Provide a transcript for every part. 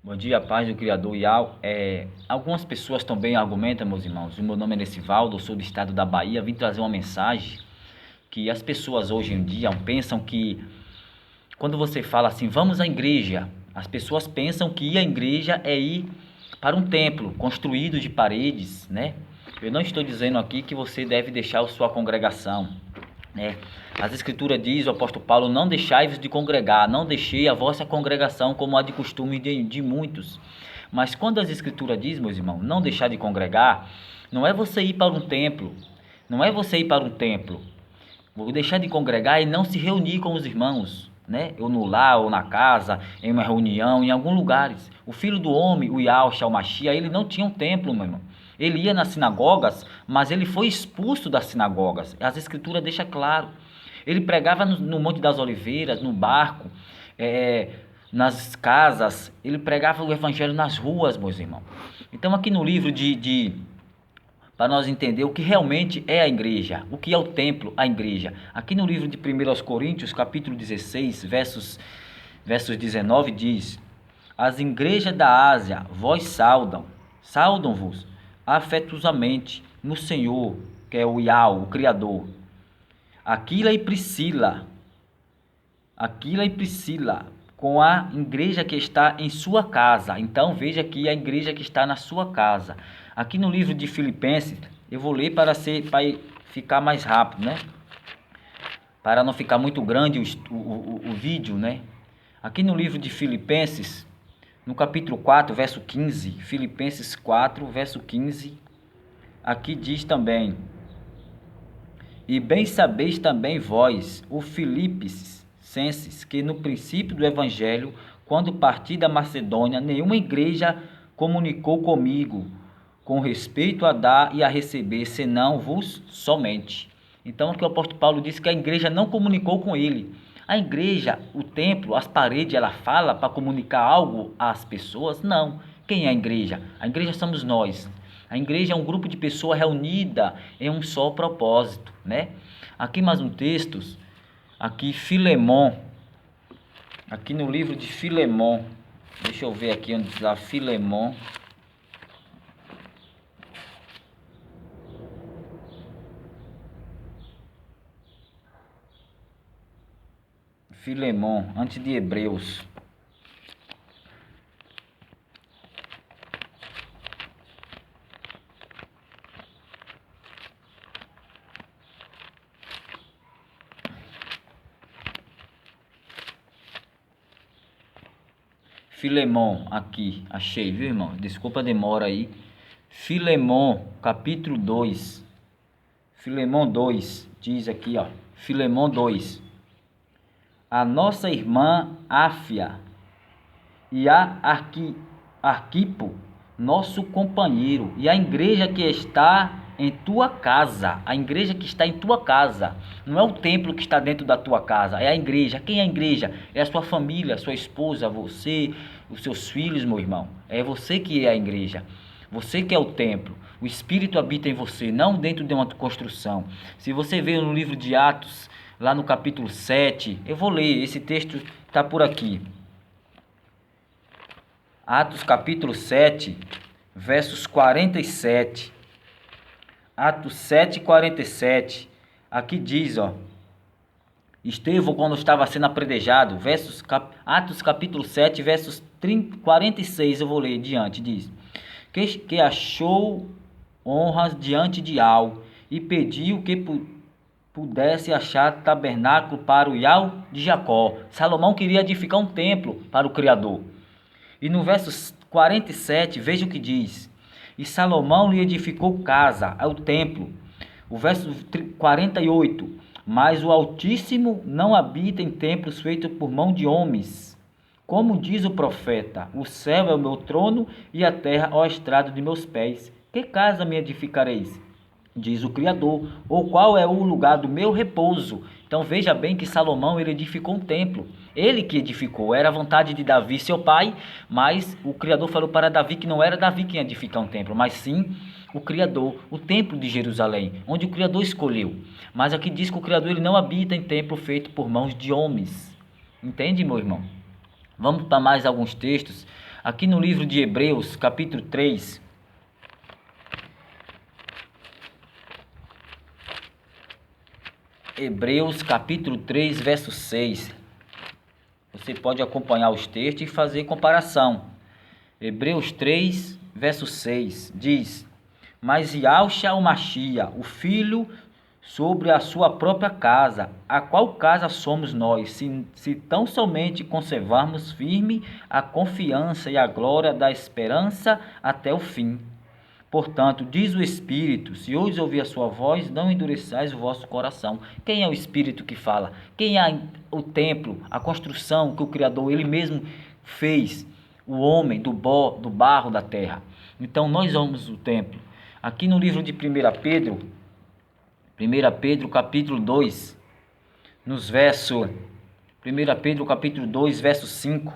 Bom dia, paz do Criador Iau. Algumas pessoas também argumentam, meus irmãos. O meu nome é Nessivaldo, eu sou do estado da Bahia. Vim trazer uma mensagem que as pessoas hoje em dia pensam que, quando você fala assim, vamos à igreja, as pessoas pensam que ir à igreja é ir para um templo construído de paredes, né? Eu não estou dizendo aqui que você deve deixar a sua congregação, né? As escrituras diz, o apóstolo Paulo, não deixai-vos de congregar, não deixei a vossa congregação como há de costume de muitos. Mas quando as escrituras diz, meus irmãos, não deixar de congregar, não é você ir para um templo, não é você ir para um templo, vou deixar de congregar e não se reunir com os irmãos, né? Ou no lar, ou na casa, em uma reunião, em alguns lugares. O filho do homem, o Yahushua, o Mashiach, ele não tinha um templo, meu irmão. Ele ia nas sinagogas, mas ele foi expulso das sinagogas. As escrituras deixam claro. Ele pregava no Monte das Oliveiras, no barco, nas casas. Ele pregava o evangelho nas ruas, meus irmãos. Então aqui no livro para nós entender o que realmente é a igreja, o que é o templo, a igreja. Aqui no livro de 1 Coríntios, capítulo 16, versos 19, diz: as igrejas da Ásia vos saudam-vos afetuosamente no Senhor, que é o Iau, o Criador. Aquila e Priscila, com a igreja que está em sua casa. Então veja aqui a igreja que está na sua casa. Aqui no livro de Filipenses, eu vou ler para ficar mais rápido, né? Para não ficar muito grande o vídeo, né? Aqui no livro de Filipenses, no capítulo 4, verso 15, Filipenses 4, verso 15, aqui diz também: e bem sabeis também vós, o Filipenses, que no princípio do Evangelho, quando parti da Macedônia, nenhuma igreja comunicou comigo com respeito a dar e a receber, senão vos somente. Então aqui o apóstolo Paulo disse que a igreja não comunicou com ele. A igreja, o templo, as paredes, ela fala para comunicar algo às pessoas? Não. Quem é a igreja? A igreja somos nós. A igreja é um grupo de pessoas reunidas em um só propósito, né? Aqui mais um texto, aqui Filemon, aqui no livro de Filemon, deixa eu ver aqui onde está Filemon. Filemon, antes de Hebreus. Filemon, aqui, achei, viu, irmão? Desculpa a demora aí. Filemon, capítulo 2. Filemon 2, diz aqui, ó. Filemon 2. A nossa irmã Áfia e a Arquipo, nosso companheiro, e a igreja que está em tua casa, a igreja que está em tua casa, não é o templo que está dentro da tua casa, é a igreja. Quem é a igreja? É a sua família, a sua esposa, você, os seus filhos, meu irmão. É você que é a igreja, você que é o templo. O Espírito habita em você, não dentro de uma construção. Se você vê no livro de Atos, lá no capítulo 7, eu vou ler, esse texto está por aqui. Atos capítulo 7, versos 47. Atos 7, 47. Aqui diz, ó. Estevão, quando estava sendo apredejado, Atos capítulo 7, versos 46, eu vou ler diante, diz: que achou honras diante de Al e pediu que pudesse achar tabernáculo para o Iau de Jacó. Salomão queria edificar um templo para o Criador. E no verso 47, veja o que diz: e Salomão lhe edificou casa, ao templo. O verso 48, mas o Altíssimo não habita em templos feitos por mão de homens. Como diz o profeta: o céu é o meu trono e a terra é o estrado de meus pés. Que casa me edificareis? Diz o Criador. Ou qual é o lugar do meu repouso? Então veja bem que Salomão, ele edificou um templo. Ele que edificou, era a vontade de Davi, seu pai, mas o Criador falou para Davi que não era Davi quem ia edificar um templo, mas sim o Criador, o templo de Jerusalém, onde o Criador escolheu. Mas aqui diz que o Criador, ele não habita em templo feito por mãos de homens. Entende, meu irmão? Vamos para mais alguns textos. Aqui no livro de Hebreus, capítulo 3, Hebreus, capítulo 3, verso 6. Você pode acompanhar os textos e fazer comparação. Hebreus 3, verso 6, diz: Mas Yahushua o Machia, o Filho, sobre a sua própria casa, a qual casa somos nós, se tão somente conservarmos firme a confiança e a glória da esperança até o fim. Portanto, diz o Espírito, se hoje ouvir a sua voz, não endureçais o vosso coração. Quem é o Espírito que fala? Quem é o templo, a construção que o Criador, ele mesmo fez, o homem do barro da terra? Então, nós somos o templo. Aqui no livro de 1 Pedro, capítulo 2, nos versos, 1 Pedro, capítulo 2, verso 5,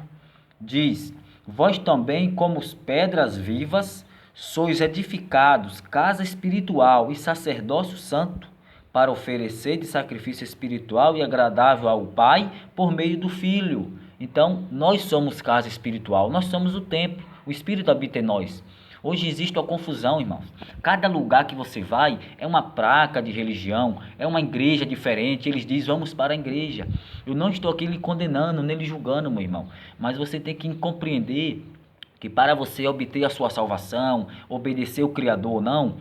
diz: Vós também, como pedras vivas, sois edificados, casa espiritual e sacerdócio santo, para oferecer de sacrifício espiritual e agradável ao Pai, por meio do Filho. Então, nós somos casa espiritual, nós somos o templo, o Espírito habita em nós. Hoje existe uma confusão, irmãos. Cada lugar que você vai é uma placa de religião, é uma igreja diferente. Eles dizem, vamos para a igreja. Eu não estou aqui lhe condenando, nem lhe julgando, meu irmão. Mas você tem que compreender que para você obter a sua salvação, obedecer o Criador ou não,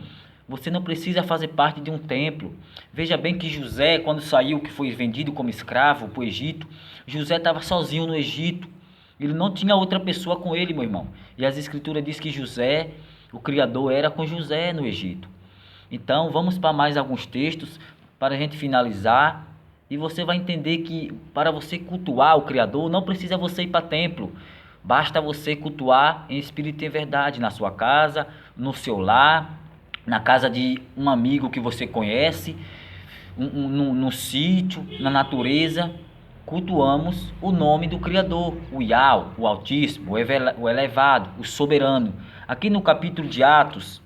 você não precisa fazer parte de um templo. Veja bem que José, quando saiu, que foi vendido como escravo para o Egito, José estava sozinho no Egito. Ele não tinha outra pessoa com ele, meu irmão. E as escrituras dizem que José, o Criador, era com José no Egito. Então, vamos para mais alguns textos para a gente finalizar. E você vai entender que para você cultuar o Criador, não precisa você ir para templo. Basta você cultuar em espírito e em verdade, na sua casa, no seu lar, na casa de um amigo que você conhece, no sítio, na natureza. Cultuamos o nome do Criador, o Yahweh, o Altíssimo, o Elevado, o Soberano. Aqui no capítulo de Atos,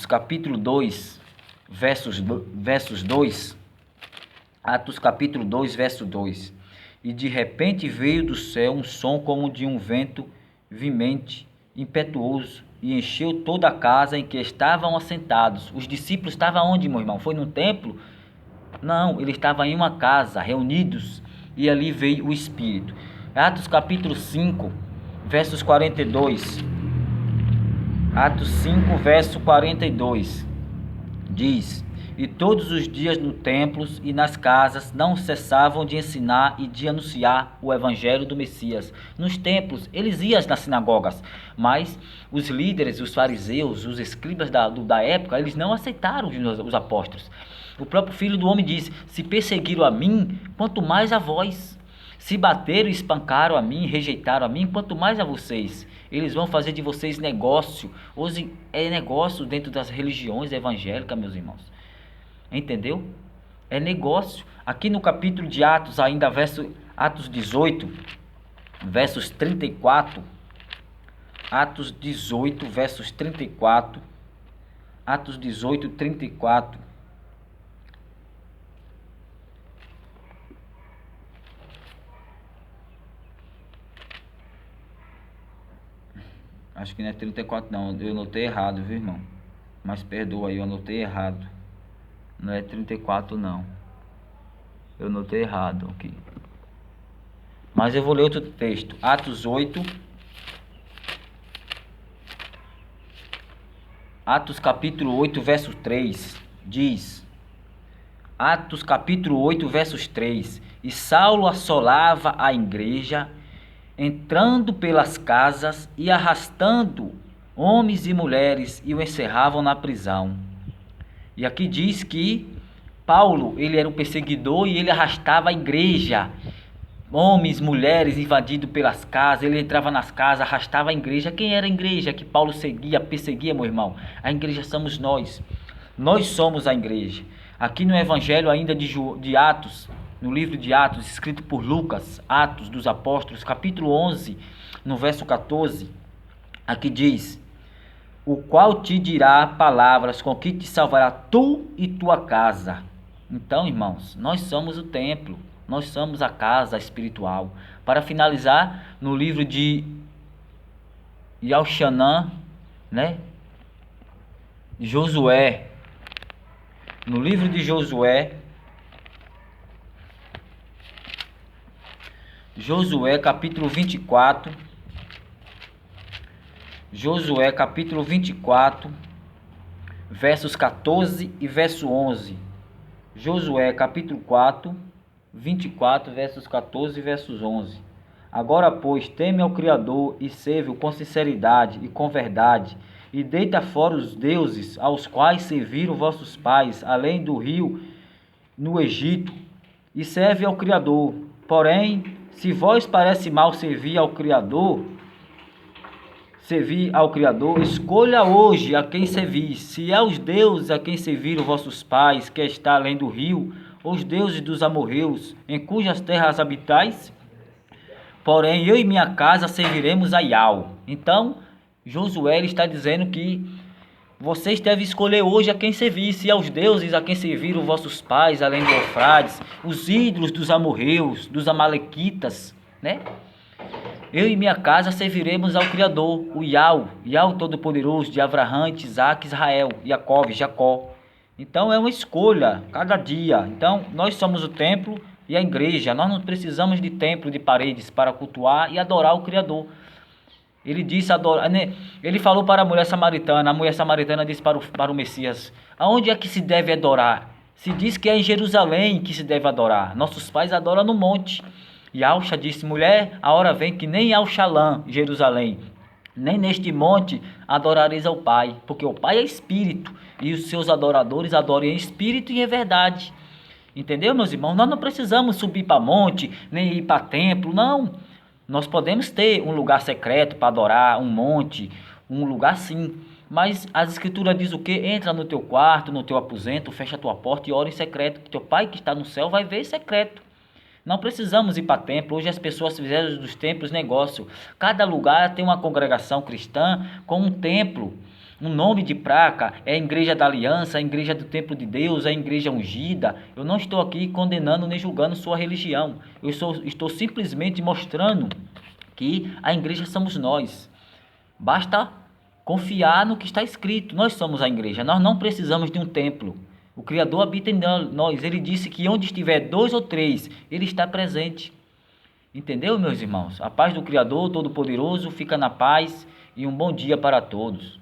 capítulo 2, versos 2, Atos capítulo 2, verso 2. E de repente veio do céu um som como de um vento vimente, impetuoso, e encheu toda a casa em que estavam assentados. Os discípulos estavam onde, meu irmão? Foi no templo? Não, ele estava em uma casa, reunidos, e ali veio o Espírito. Atos capítulo 5, versos 42. Atos 5, verso 42. Diz: E todos os dias no templo e nas casas não cessavam de ensinar e de anunciar o evangelho do Messias. Nos templos, eles iam nas sinagogas, mas os líderes, os fariseus, os escribas da época, eles não aceitaram os apóstolos. O próprio Filho do Homem diz: se perseguiram a mim, quanto mais a vós. Se bateram e espancaram a mim, rejeitaram a mim, quanto mais a vocês. Eles vão fazer de vocês negócio. Hoje é negócio dentro das religiões evangélicas, meus irmãos. Entendeu? É negócio. Aqui no capítulo de Atos, ainda Atos 18, versos 34. Atos 18, versos 34. Atos 18, 34. Acho que não é 34 não, eu anotei errado, viu, irmão? Mas perdoa aí, eu anotei errado. Não é 34 não. Eu anotei errado aqui. Mas eu vou ler outro texto. Atos 8. Atos capítulo 8, verso 3. Diz. Atos capítulo 8, versos 3. E Saulo assolava a igreja, entrando pelas casas e arrastando homens e mulheres, e o encerravam na prisão. E aqui diz que Paulo, ele era um perseguidor e ele arrastava a igreja. Homens, mulheres invadidos pelas casas, ele entrava nas casas, arrastava a igreja. Quem era a igreja que Paulo perseguia, meu irmão? A igreja somos nós. Nós somos a igreja. Aqui no Evangelho ainda de Atos, no livro de Atos, escrito por Lucas, Atos dos Apóstolos, capítulo 11, no verso 14, aqui diz: o qual te dirá palavras com que te salvará tu e tua casa. Então, irmãos, nós somos o templo. Nós somos a casa espiritual. Para finalizar, no livro de Yauxanã, né? Josué. No livro de Josué, capítulo 24. Josué capítulo 24, versos 14 e verso 11. Josué capítulo 4, 24, versos 14 e versos 11. Agora, pois, teme ao Criador e serve-o com sinceridade e com verdade, e deita fora os deuses aos quais serviram vossos pais, além do rio, no Egito, e serve ao Criador. Porém, se vós parece mal servir ao Criador, escolha hoje a quem servis, se é os deuses a quem serviram vossos pais, que está além do rio, ou os deuses dos amorreus, em cujas terras habitais. Porém, eu e minha casa serviremos a Yau. Então, Josué está dizendo que vocês devem escolher hoje a quem servir, se aos deuses a quem serviram vossos pais, além do Eufrates, os ídolos dos amorreus, dos amalequitas, né? Eu e minha casa serviremos ao Criador, o Yau Todo-Poderoso, de Abraão, Isaac, Israel, Jacó. Então é uma escolha, cada dia. Então nós somos o templo e a igreja. Nós não precisamos de templo, de paredes para cultuar e adorar o Criador. Ele disse, ele falou para a mulher samaritana disse para o Messias, aonde é que se deve adorar? Se diz que é em Jerusalém que se deve adorar. Nossos pais adoram no monte. E Yauxa disse, mulher, a hora vem que nem Yauxalã, Jerusalém, nem neste monte adorareis ao Pai, porque o Pai é Espírito, e os seus adoradores adoram em Espírito e em verdade. Entendeu, meus irmãos? Nós não precisamos subir para monte, nem ir para templo, não. Nós podemos ter um lugar secreto para adorar, um monte, um lugar sim. Mas as escrituras dizem o quê? Entra no teu quarto, no teu aposento, fecha a tua porta e ora em secreto, que teu Pai que está no céu vai ver em secreto. Não precisamos ir para templo. Hoje as pessoas fizeram dos templos negócio. Cada lugar tem uma congregação cristã com um templo, um nome de placa. É a Igreja da Aliança, a Igreja do Templo de Deus, a Igreja Ungida. Eu não estou aqui condenando nem julgando sua religião. Eu estou simplesmente mostrando que a igreja somos nós. Basta confiar no que está escrito. Nós somos a igreja. Nós não precisamos de um templo. O Criador habita em nós. Ele disse que onde estiver 2 ou 3, Ele está presente. Entendeu, meus irmãos? A paz do Criador Todo-Poderoso fica na paz e um bom dia para todos.